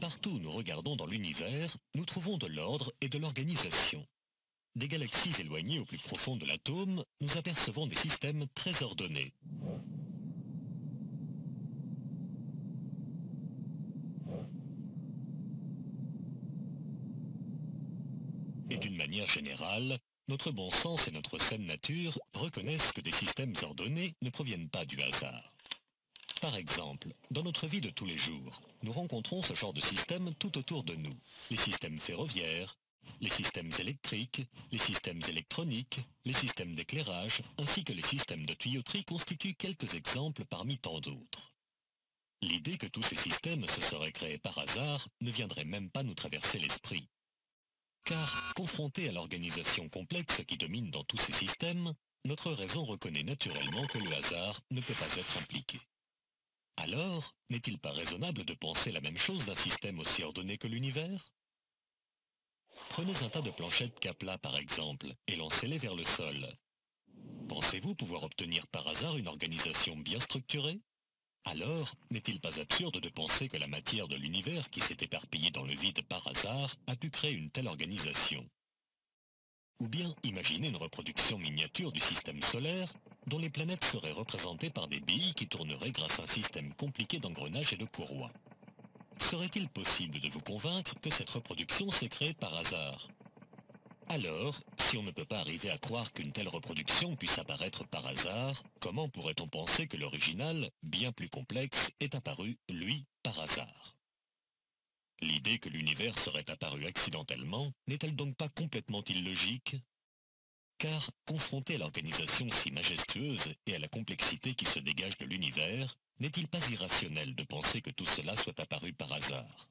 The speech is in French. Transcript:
Partout où nous regardons dans l'univers, nous trouvons de l'ordre et de l'organisation. Des galaxies éloignées au plus profond de l'atome, nous apercevons des systèmes très ordonnés. Et d'une manière générale, notre bon sens et notre saine nature reconnaissent que des systèmes ordonnés ne proviennent pas du hasard. Par exemple, dans notre vie de tous les jours, nous rencontrons ce genre de système tout autour de nous. Les systèmes ferroviaires, les systèmes électriques, les systèmes électroniques, les systèmes d'éclairage, ainsi que les systèmes de tuyauterie constituent quelques exemples parmi tant d'autres. L'idée que tous ces systèmes se seraient créés par hasard ne viendrait même pas nous traverser l'esprit. Car, confronté à l'organisation complexe qui domine dans tous ces systèmes, notre raison reconnaît naturellement que le hasard ne peut pas être impliqué. Alors, n'est-il pas raisonnable de penser la même chose d'un système aussi ordonné que l'univers? Prenez un tas de planchettes Kapla par exemple, et lancez-les vers le sol. Pensez-vous pouvoir obtenir par hasard une organisation bien structurée? Alors, n'est-il pas absurde de penser que la matière de l'univers qui s'est éparpillée dans le vide par hasard a pu créer une telle organisation? Ou bien imaginez une reproduction miniature du système solaire dont les planètes seraient représentées par des billes qui tourneraient grâce à un système compliqué d'engrenages et de courroies. Serait-il possible de vous convaincre que cette reproduction s'est créée par hasard? Alors, si on ne peut pas arriver à croire qu'une telle reproduction puisse apparaître par hasard, comment pourrait-on penser que l'original, bien plus complexe, est apparu, lui, par hasard? L'idée que l'univers serait apparu accidentellement n'est-elle donc pas complètement illogique? Car, confronté à l'organisation si majestueuse et à la complexité qui se dégage de l'univers, n'est-il pas irrationnel de penser que tout cela soit apparu par hasard?